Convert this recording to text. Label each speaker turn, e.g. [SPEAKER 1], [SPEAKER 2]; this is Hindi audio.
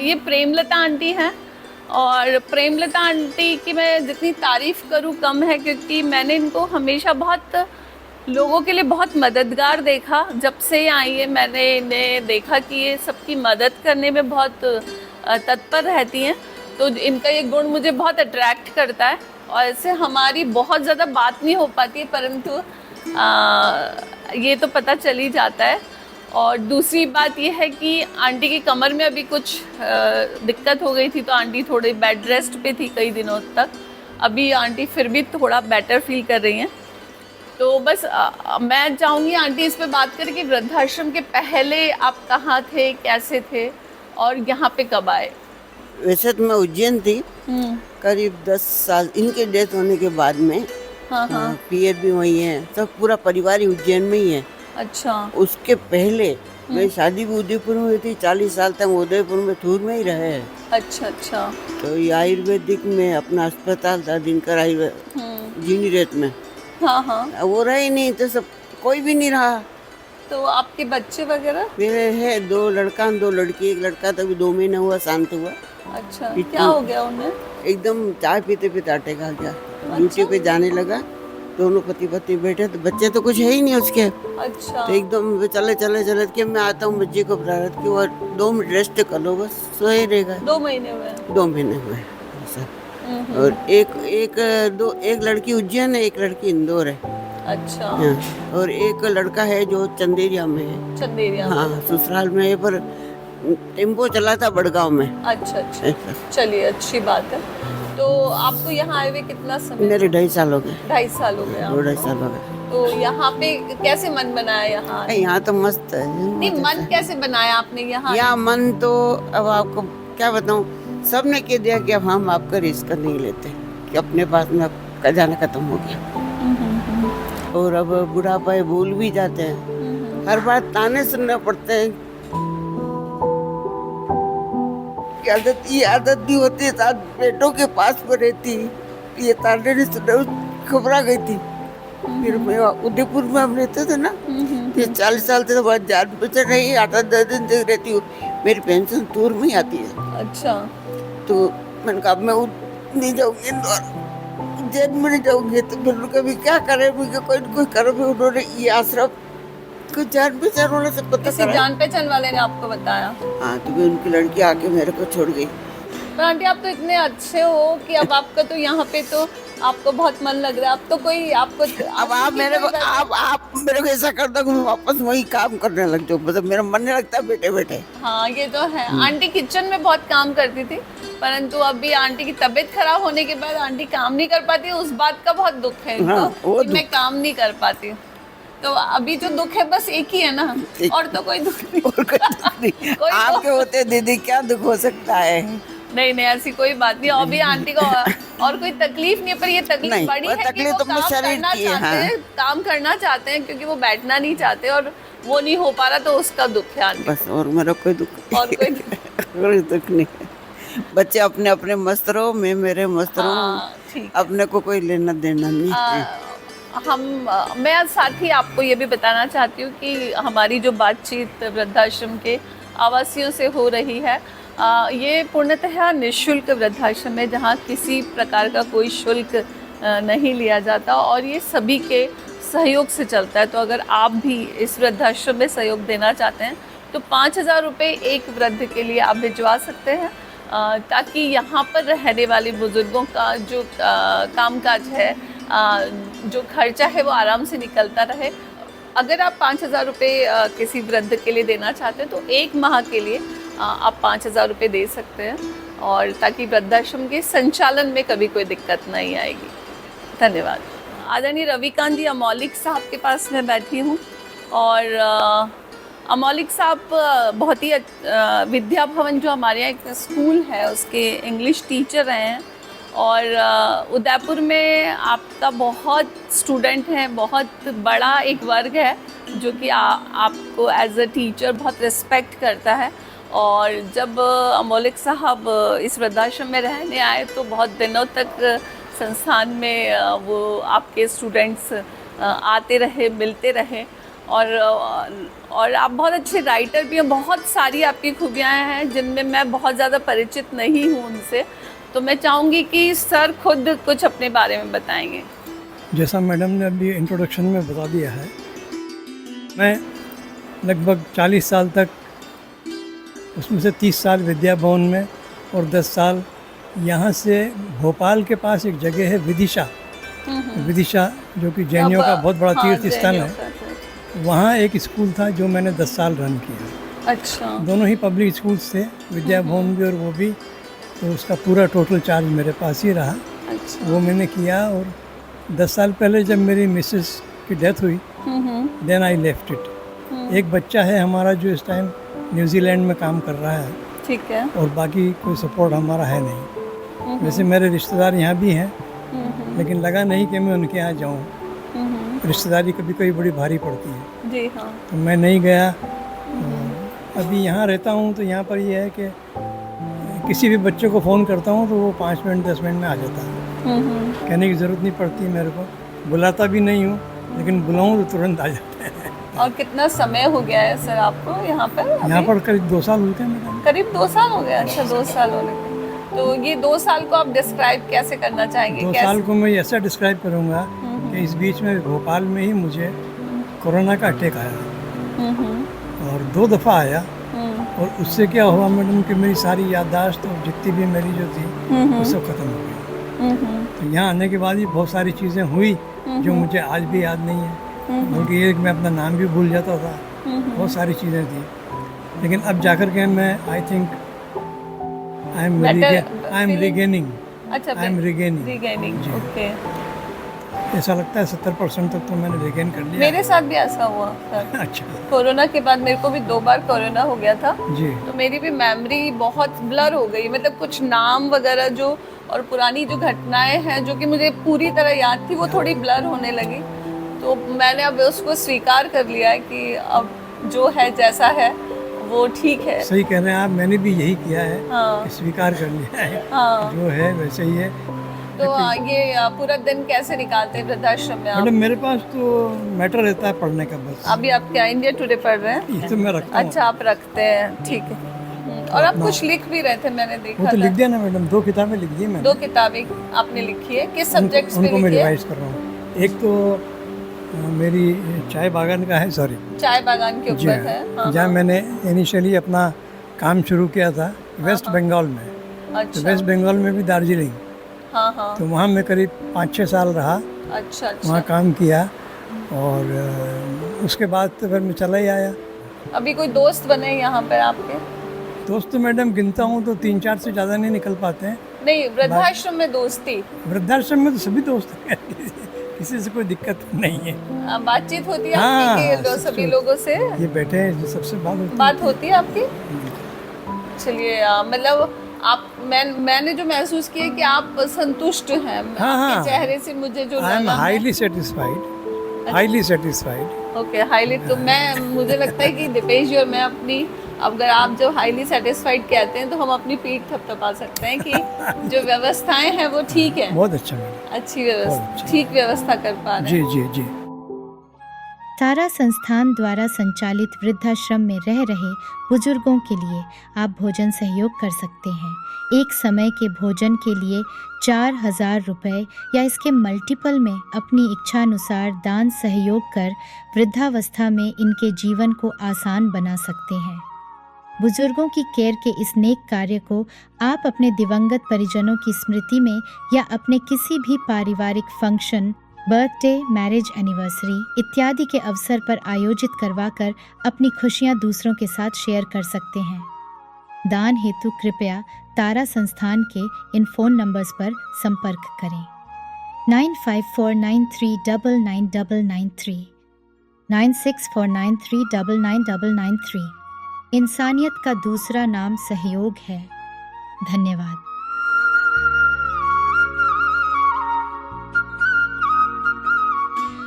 [SPEAKER 1] ये प्रेमलता आंटी हैं। और प्रेमलता आंटी की मैं जितनी तारीफ़ करूँ कम है, क्योंकि मैंने इनको हमेशा बहुत लोगों के लिए बहुत मददगार देखा। जब से ये आई है मैंने इन्हें देखा कि ये सबकी मदद करने में बहुत तत्पर रहती हैं। तो इनका ये गुण मुझे बहुत अट्रैक्ट करता है। और ऐसे हमारी बहुत ज़्यादा बात नहीं हो पाती, परंतु ये तो पता चल ही जाता है। और दूसरी बात ये है कि आंटी की कमर में अभी कुछ दिक्कत हो गई थी, तो आंटी थोड़ी बेड रेस्ट पे थी कई दिनों तक। अभी आंटी फिर भी थोड़ा बेटर फील कर रही हैं। तो बस मैं चाहूँगी आंटी इस पे बात करें कि वृद्धाश्रम के पहले आप कहाँ थे, कैसे थे और यहाँ पे कब आए?
[SPEAKER 2] वैसे तो मैं उज्जैन थी करीब 10 साल। इनके डेथ होने के बाद में
[SPEAKER 1] हाँ हाँ।
[SPEAKER 2] पीएफ भी वही है, सब पूरा परिवार ही उज्जैन में ही है।
[SPEAKER 1] अच्छा।
[SPEAKER 2] उसके पहले मेरी शादी भी उदयपुर में हुई थी। 40 साल तक उदयपुर में थूर में ही रहे हैं।
[SPEAKER 1] अच्छा अच्छा।
[SPEAKER 2] तो ये आयुर्वेदिक में अपना अस्पताल था दिनकर आयुर्वेद जीनी रेत में।
[SPEAKER 1] हाँ हाँ।
[SPEAKER 2] वो रहे नहीं तो सब कोई भी नहीं रहा।
[SPEAKER 1] तो आपके बच्चे वगैरह?
[SPEAKER 2] मेरे है 2 लड़का 2 लड़की। एक लड़का तो अभी 2 महीने हुआ, शांत हुआ।
[SPEAKER 1] अच्छा, क्या हो गया उन्हें?
[SPEAKER 2] एकदम चाय पीते पीते अटैक आ गया। ड्यूटी पे जाने लगा, दोनों पति पत्नी बैठे, तो बच्चे तो कुछ है ही नहीं उसके।
[SPEAKER 1] अच्छा।
[SPEAKER 2] तो एकदम चले चले चले कि मैं आता हूँ बच्चे को प्रारत की, और 2 मिनट रेस्ट कर लो, बस सोए रहेगा।
[SPEAKER 1] 2 महीने हुए?
[SPEAKER 2] 2 महीने हुए सर। और एक लड़की उज्जैन है, एक लड़की इंदौर है।
[SPEAKER 1] अच्छा।
[SPEAKER 2] हाँ, और एक लड़का है जो चंदेरिया में है।
[SPEAKER 1] चंदेरिया में?
[SPEAKER 2] हाँ, ससुराल में है, पर टेम्पो चलाता बड़गांव में।
[SPEAKER 1] अच्छा अच्छा, चलिए अच्छी बात है। तो आपको यहाँ आए हुए कितना समय?
[SPEAKER 2] मेरे 2.5 साल हो गए।
[SPEAKER 1] 2.5 साल हो गए?
[SPEAKER 2] 2.5 साल हो गए।
[SPEAKER 1] तो यहाँ पे कैसे मन बनाया यहाँ?
[SPEAKER 2] यहाँ तो मस्त है।
[SPEAKER 1] नहीं, मन कैसे बनाया आपने यहाँ?
[SPEAKER 2] यहाँ मन तो अब आपको क्या बताऊँ, सबने कह दिया कि अब हम आपका रिस्क नहीं लेते, कि अपने पास में खजाना खत्म हो गया। और अब बुढ़ापा है, भूल भी जाते हैं, हर बार ताने सुनने पड़ते हैं। ये आदत नहीं होती, साथ बेटों के पास में रहती, ये ताने नहीं सुनने, घबरा गई थी। फिर मैं उदयपुर में हम रहते थे ना, फिर 40 साल से बाद जान बचा रही, 8-10 दिन तक रहती हूँ। मेरी पेंशन टूर में ही आती है।
[SPEAKER 1] अच्छा।
[SPEAKER 2] तो मैंने कहा मैं नहीं जाऊंगी इंदौर, उज्जैन में नहीं जाऊंगी। तो फिर कभी क्या करे, कोई कोई करो। उन्होंने ये आश्रम कुछ जान पहचान वाले से पता
[SPEAKER 1] किसी
[SPEAKER 2] करा।
[SPEAKER 1] जान पहचान वाले ने आपको बताया?
[SPEAKER 2] हाँ, तो फिर उनकी लड़की आके मेरे को छोड़ गई।
[SPEAKER 1] पर आंटी आप तो इतने अच्छे हो कि अब आपका तो यहाँ पे तो आपको बहुत मन लग रहा है। अब तो कोई आपको
[SPEAKER 2] अब आप मेरे को ऐसा कर दो कि मैं वापस वही काम करने लग जाऊँ, मतलब मेरा मन नहीं लगता बैठे बैठे।
[SPEAKER 1] हाँ, ये तो है। आंटी किचन में बहुत काम करती थी, परंतु अभी आंटी की तबीयत खराब होने के बाद आंटी काम नहीं कर पाती। उस बात का बहुत दुख है इनको,
[SPEAKER 2] वो
[SPEAKER 1] कि मैं काम नहीं कर पाती। तो अभी जो दुख है बस एक ही है ना, और तो कोई दुख नहीं।
[SPEAKER 2] और कोई दुख नहीं। आपके होते दीदी क्या दुख हो सकता है?
[SPEAKER 1] नहीं नहीं, ऐसी कोई बात नहीं। अभी आंटी को और कोई तकलीफ नहीं है, पर ये तकलीफ बड़ी है कि वो काम करना चाहते हैं, काम करना चाहते हैं, क्योंकि वो बैठना नहीं चाहते और वो नहीं हो पा रहा, तो उसका दुख है आंटी।
[SPEAKER 2] बस, और मेरा कोई दुख नहीं।
[SPEAKER 1] और कोई
[SPEAKER 2] दुख नहीं। बच्चे अपने अपने मस्त रहो, मैं मेरे मस्त रहूं, अपने को कोई लेना देना नहीं है।
[SPEAKER 1] मैं साथ ही आपको ये भी बताना चाहती हूँ कि हमारी जो बातचीत वृद्धाश्रम के आवासियों से हो रही है, ये पूर्णतः निःशुल्क वृद्धाश्रम है, जहाँ किसी प्रकार का कोई शुल्क नहीं लिया जाता और ये सभी के सहयोग से चलता है। तो अगर आप भी इस वृद्धाश्रम में सहयोग देना चाहते हैं तो 5,000 रुपये एक वृद्ध के लिए आप भिजवा सकते हैं, ताकि यहाँ पर रहने वाले बुज़ुर्गों का जो कामकाज है, जो खर्चा है, वो आराम से निकलता रहे। अगर आप 5,000 रुपये किसी वृद्ध के लिए देना चाहते हैं तो 1 माह के लिए आप 5,000 रुपये दे सकते हैं, और ताकि वृद्धाश्रम के संचालन में कभी कोई दिक्कत नहीं आएगी। धन्यवाद। आदरणीय रविकांत जी, अमौलिक साहब के पास मैं बैठी हूँ, और अमौलिक साहब बहुत ही विद्या भवन जो हमारे यहाँ एक स्कूल है उसके इंग्लिश टीचर रहे हैं, और उदयपुर में आपका बहुत स्टूडेंट हैं, बहुत बड़ा एक वर्ग है जो कि आपको एज अ टीचर बहुत रिस्पेक्ट करता है। और जब अमौलिक साहब इस वृद्धाश्रम में रहने आए तो बहुत दिनों तक संस्थान में वो आपके स्टूडेंट्स आते रहे, मिलते रहे, और आप बहुत अच्छे राइटर भी हैं, बहुत सारी आपकी खूबियाँ हैं जिनमें मैं बहुत ज़्यादा परिचित नहीं हूँ उनसे। तो मैं चाहूँगी कि सर खुद कुछ अपने बारे में बताएंगे।
[SPEAKER 3] जैसा मैडम ने अभी इंट्रोडक्शन में बता दिया है, मैं लगभग 40 साल तक, उसमें से 30 साल विद्या भवन में और 10 साल यहाँ से भोपाल के पास एक जगह है विदिशा, विदिशा जो कि जैनियों का बहुत बड़ा तीर्थ स्थल है। वहाँ एक स्कूल था जो मैंने 10 साल रन किया।
[SPEAKER 1] अच्छा।
[SPEAKER 3] दोनों ही पब्लिक स्कूल्स थे, विद्या भवन भी और वो भी, तो उसका पूरा टोटल चार्ज मेरे पास ही रहा।
[SPEAKER 1] अच्छा।
[SPEAKER 3] वो मैंने किया। और 10 साल पहले जब मेरी मिसेस की डेथ हुई, देन आई लेफ्ट इट। एक बच्चा है हमारा जो इस टाइम न्यूजीलैंड में काम कर रहा है,
[SPEAKER 1] ठीक है।
[SPEAKER 3] और बाकी कोई सपोर्ट हमारा है नहीं। वैसे मेरे रिश्तेदार यहाँ भी हैं, लेकिन लगा नहीं कि मैं उनके यहाँ जाऊँ। रिश्तेदारी कभी कभी बड़ी भारी पड़ती है,
[SPEAKER 1] जी हाँ।
[SPEAKER 3] तो मैं नहीं गया। अभी यहाँ रहता हूँ तो यहाँ पर ये है कि किसी भी बच्चे को फ़ोन करता हूँ तो वो 5 मिनट 10 मिनट में आ जाता है। कहने की ज़रूरत नहीं पड़ती मेरे को, बुलाता भी नहीं हूँ, लेकिन बुलाऊँ तो तुरंत आ जाते हैं।
[SPEAKER 1] और कितना समय हो गया है सर आपको यहाँ पर?
[SPEAKER 3] यहाँ पर करीब 2 साल होते हैं मेरा।
[SPEAKER 1] करीब 2 साल हो गया। अच्छा, 2 साल होने को। तो ये 2 साल को आप डिस्क्राइब कैसे करना चाहेंगे?
[SPEAKER 3] 2 साल को मैं ऐसा डिस्क्राइब करूँगा कि इस बीच में भोपाल में ही मुझे कोरोना का अटैक आया, और 2 दफ़ा आया। और उससे क्या हुआ मैडम कि मेरी सारी याददाश्त और जितनी भी मेरी जो थी वो सब खत्म हो गई। तो यहाँ आने के बाद भी बहुत सारी चीज़ें हुई जो मुझे आज भी याद नहीं है, बल्कि ये कि मैं अपना नाम भी भूल जाता था। बहुत सारी चीज़ें थी, लेकिन अब जाकर के मैं I think I am regaining.
[SPEAKER 1] अच्छा,
[SPEAKER 3] आई एम
[SPEAKER 1] रिगेनिंग।
[SPEAKER 3] जी।
[SPEAKER 1] ओके।
[SPEAKER 3] ऐसा लगता है 70% तक तो मैंने रिगेन कर लिया।
[SPEAKER 1] मेरे साथ भी ऐसा हुआ सर।
[SPEAKER 3] अच्छा।
[SPEAKER 1] कोरोना के बाद मेरे को भी 2 बार कोरोना हो गया था।
[SPEAKER 3] जी।
[SPEAKER 1] तो मेरी भी मेमोरी बहुत ब्लर हो गई, मतलब कुछ नाम वगैरह जो और पुरानी जो घटनाएं हैं जो कि मुझे पूरी तरह याद थी वो थोड़ी ब्लर होने लगी। तो मैंने अब उसको स्वीकार कर लिया है कि अब जो है जैसा है वो ठीक है।
[SPEAKER 3] सही कह रहे हैं आप, मैंने भी यही किया है।
[SPEAKER 1] हाँ।
[SPEAKER 3] स्वीकार कर लिया है।
[SPEAKER 1] हाँ।
[SPEAKER 3] जो है वैसे ही है।
[SPEAKER 1] तो ये पूरा दिन कैसे निकालते हैं वृद्धाश्रम में आप?
[SPEAKER 3] मैडम मेरे पास तो मैटर रहता है पढ़ने का बस।
[SPEAKER 1] अभी आप क्या इंडिया टुडे पढ़ रहे हैं?
[SPEAKER 3] ये तो मैं रखता हूँ।
[SPEAKER 1] अच्छा, आप रखते हैं, ठीक है। और आप कुछ लिख भी रहे थे, मैंने देखा
[SPEAKER 3] वो तो
[SPEAKER 1] था।
[SPEAKER 3] लिख दिया ना मैडम, 2 किताबें लिख दी मैंने।
[SPEAKER 1] 2 किताबें आपने लिखी है, किस सब्जेक्ट्स पे
[SPEAKER 3] उनको मैं
[SPEAKER 1] लिखी है?
[SPEAKER 3] रिवाइज कर रहा हूँ। एक तो मेरी चाय बागान का है, सॉरी
[SPEAKER 1] चाय बागान के
[SPEAKER 3] जी
[SPEAKER 1] ऊपर है।
[SPEAKER 3] हाँ,
[SPEAKER 1] हाँ,
[SPEAKER 3] जहाँ मैंने इनिशियली अपना काम शुरू किया था वेस्ट बंगाल में। तो
[SPEAKER 1] अच्छा।
[SPEAKER 3] वेस्ट बंगाल में भी दार्जिलिंग,
[SPEAKER 1] हाँ हाँ।
[SPEAKER 3] तो वहाँ मैं करीब 5-6 साल रहा,
[SPEAKER 1] अच्छा अच्छा।
[SPEAKER 3] वहाँ काम किया। और उसके बाद तो फिर मैं चला ही आया।
[SPEAKER 1] अभी कोई दोस्त बने यहाँ पर आपके?
[SPEAKER 3] दोस्त तो मैडम गिनता हूँ तो 3-4 से ज़्यादा नहीं निकल पाते हैं।
[SPEAKER 1] नहीं, वृद्धाश्रम में दोस्ती?
[SPEAKER 3] वृद्धाश्रम में तो सभी दोस्त हैं, किसी से कोई दिक्कत नहीं है।
[SPEAKER 1] बातचीत होती है
[SPEAKER 3] हाँ,
[SPEAKER 1] आपकी सभी लोगों से?
[SPEAKER 3] ये बैठे हैं, सबसे
[SPEAKER 1] बात होती है आपकी? चलिए, मतलब आप मैंने जो महसूस किया कि आप संतुष्ट हैं। आपके चेहरे से मुझे जो
[SPEAKER 3] आई एम
[SPEAKER 1] लगा
[SPEAKER 3] highly satisfied, highly satisfied.
[SPEAKER 1] Okay, highly. तो मुझे लगता है कि दीपेश जी और मैं अपनी, अगर आप जो हाईली सेटिस्फाइड कहते हैं तो हम अपनी पीठ थपथपा सकते हैं कि जो व्यवस्थाएं हैं वो ठीक है।
[SPEAKER 3] बहुत अच्छा मैडम,
[SPEAKER 1] अच्छी व्यवस्था, ठीक व्यवस्था कर पा रहे हैं।
[SPEAKER 3] जी जी जी।
[SPEAKER 4] तारा संस्थान द्वारा संचालित वृद्धाश्रम में रह रहे बुजुर्गों के लिए आप भोजन सहयोग कर सकते हैं। एक समय के भोजन के लिए 4,000 रुपये या इसके मल्टीपल में अपनी इच्छानुसार दान सहयोग कर वृद्धावस्था में इनके जीवन को आसान बना सकते हैं। बुजुर्गों की केयर के इस नेक कार्य को आप अपने दिवंगत परिजनों की स्मृति में या अपने किसी भी पारिवारिक फंक्शन, बर्थडे, मैरिज एनिवर्सरी इत्यादि के अवसर पर आयोजित करवाकर अपनी खुशियां दूसरों के साथ शेयर कर सकते हैं। दान हेतु कृपया तारा संस्थान के इन फ़ोन नंबर्स पर संपर्क करें। 9549399993, 9649399993। इंसानियत का दूसरा नाम सहयोग है। धन्यवाद।